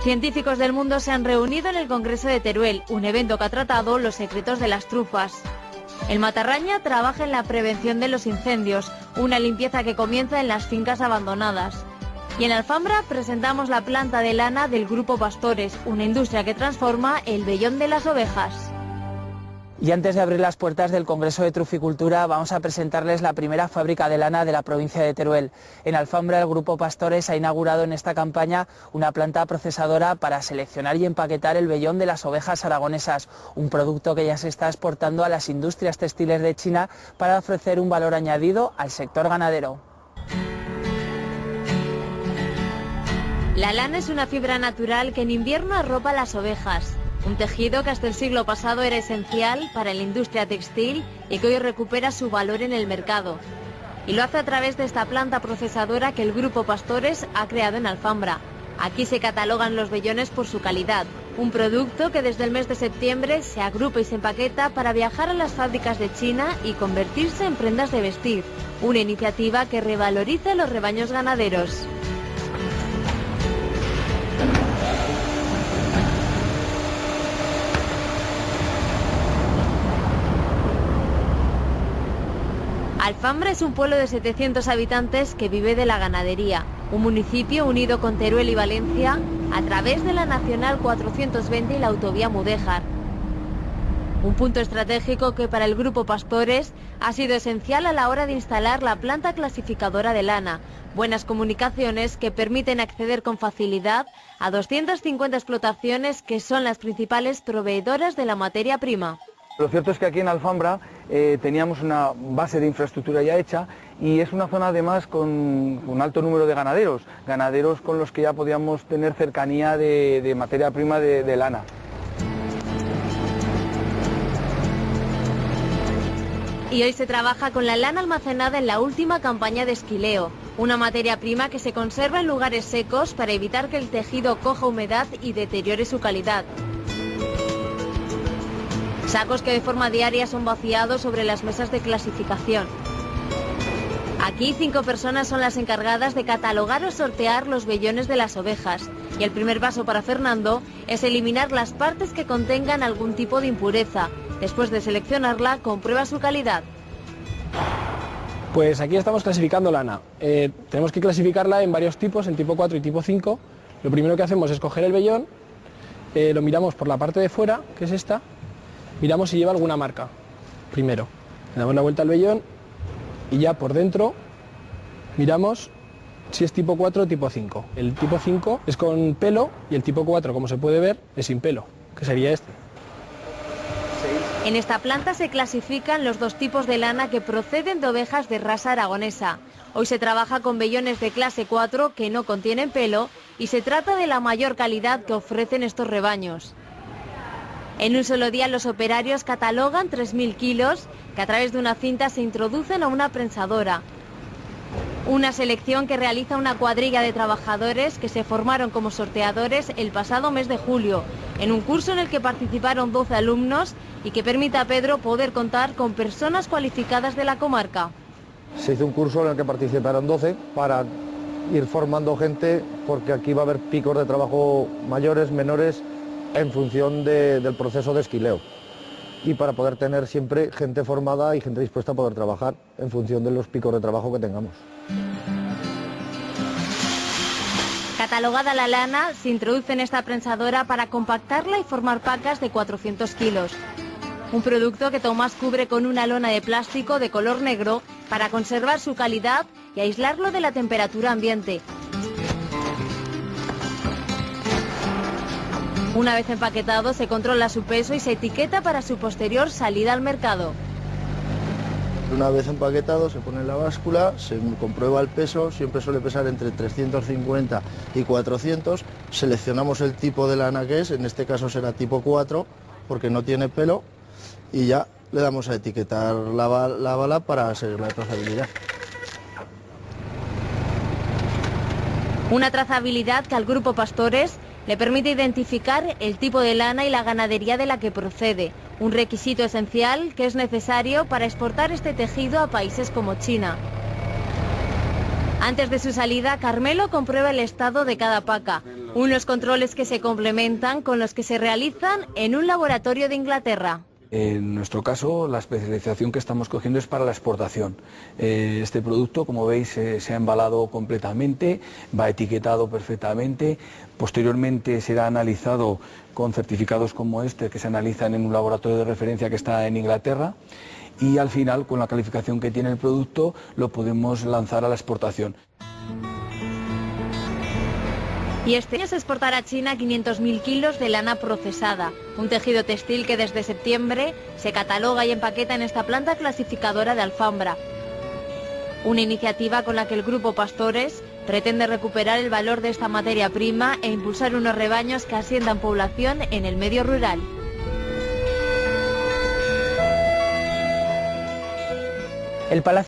Científicos del mundo se han reunido en el Congreso de Teruel, un evento que ha tratado los secretos de las trufas. El Matarraña trabaja en la prevención de los incendios, una limpieza que comienza en las fincas abandonadas. Y en Alfambra presentamos la planta de lana del Grupo Pastores, una industria que transforma el vellón de las ovejas. Y antes de abrir las puertas del Congreso de Truficultura, vamos a presentarles la primera fábrica de lana de la provincia de Teruel. En Alfambra, el Grupo Pastores ha inaugurado en esta campaña una planta procesadora para seleccionar y empaquetar el vellón de las ovejas aragonesas, un producto que ya se está exportando a las industrias textiles de China para ofrecer un valor añadido al sector ganadero. La lana es una fibra natural que en invierno arropa a las ovejas. Un tejido que hasta el siglo pasado era esencial para la industria textil y que hoy recupera su valor en el mercado. Y lo hace a través de esta planta procesadora que el Grupo Pastores ha creado en Alfambra. Aquí se catalogan los vellones por su calidad, un producto que desde el mes de septiembre se agrupa y se empaqueta para viajar a las fábricas de China y convertirse en prendas de vestir, una iniciativa que revaloriza los rebaños ganaderos. Alfambra es un pueblo de 700 habitantes que vive de la ganadería, un municipio unido con Teruel y Valencia a través de la Nacional 420 y la autovía Mudéjar. Un punto estratégico que para el Grupo Pastores ha sido esencial a la hora de instalar la planta clasificadora de lana, buenas comunicaciones que permiten acceder con facilidad a 250 explotaciones que son las principales proveedoras de la materia prima. Lo cierto es que aquí en Alfambra teníamos una base de infraestructura ya hecha y es una zona además con un alto número de ganaderos con los que ya podíamos tener cercanía de materia prima de lana. Y hoy se trabaja con la lana almacenada en la última campaña de esquileo, una materia prima que se conserva en lugares secos para evitar que el tejido coja humedad y deteriore su calidad. Sacos que de forma diaria son vaciados sobre las mesas de clasificación. Aquí 5 personas son las encargadas de catalogar o sortear los vellones de las ovejas. Y el primer paso para Fernando es eliminar las partes que contengan algún tipo de impureza. Después de seleccionarla, comprueba su calidad. Pues aquí estamos clasificando lana. Tenemos que clasificarla en varios tipos, en tipo 4 y tipo 5. Lo primero que hacemos es coger el vellón, lo miramos por la parte de fuera, que es esta. Miramos si lleva alguna marca, primero. Le damos la vuelta al vellón y ya por dentro miramos si es tipo 4 o tipo 5. El tipo 5 es con pelo y el tipo 4, como se puede ver, es sin pelo, que sería este. En esta planta se clasifican los dos tipos de lana que proceden de ovejas de raza aragonesa. Hoy se trabaja con vellones de clase 4 que no contienen pelo y se trata de la mayor calidad que ofrecen estos rebaños. En un solo día los operarios catalogan 3.000 kilos que a través de una cinta se introducen a una prensadora. Una selección que realiza una cuadrilla de trabajadores que se formaron como sorteadores el pasado mes de julio, en un curso en el que participaron 12 alumnos y que permite a Pedro poder contar con personas cualificadas de la comarca. Se hizo un curso en el que participaron 12 para ir formando gente, porque aquí va a haber picos de trabajo mayores, menores, en función del proceso de esquileo, y para poder tener siempre gente formada y gente dispuesta a poder trabajar en función de los picos de trabajo que tengamos. Catalogada la lana, se introduce en esta prensadora para compactarla y formar pacas de 400 kilos. Un producto que Tomás cubre con una lona de plástico de color negro para conservar su calidad y aislarlo de la temperatura ambiente. Una vez empaquetado se controla su peso y se etiqueta para su posterior salida al mercado. Una vez empaquetado se pone en la báscula, se comprueba el peso, siempre suele pesar entre 350 y 400, seleccionamos el tipo de lana que es, en este caso será tipo 4 porque no tiene pelo, y ya le damos a etiquetar la bala para seguir la trazabilidad. Una trazabilidad que al Grupo Pastores le permite identificar el tipo de lana y la ganadería de la que procede, un requisito esencial que es necesario para exportar este tejido a países como China. Antes de su salida, Carmelo comprueba el estado de cada paca. Unos controles que se complementan con los que se realizan en un laboratorio de Inglaterra. En nuestro caso, la especialización que estamos cogiendo es para la exportación. Este producto, como veis, se ha embalado completamente, va etiquetado perfectamente, posteriormente será analizado con certificados como este, que se analizan en un laboratorio de referencia que está en Inglaterra, y al final, con la calificación que tiene el producto, lo podemos lanzar a la exportación. Y este año se exportará a China 500.000 kilos de lana procesada, un tejido textil que desde septiembre se cataloga y empaqueta en esta planta clasificadora de Alfambra. Una iniciativa con la que el Grupo Pastores pretende recuperar el valor de esta materia prima e impulsar unos rebaños que asientan población en el medio rural. El Palacio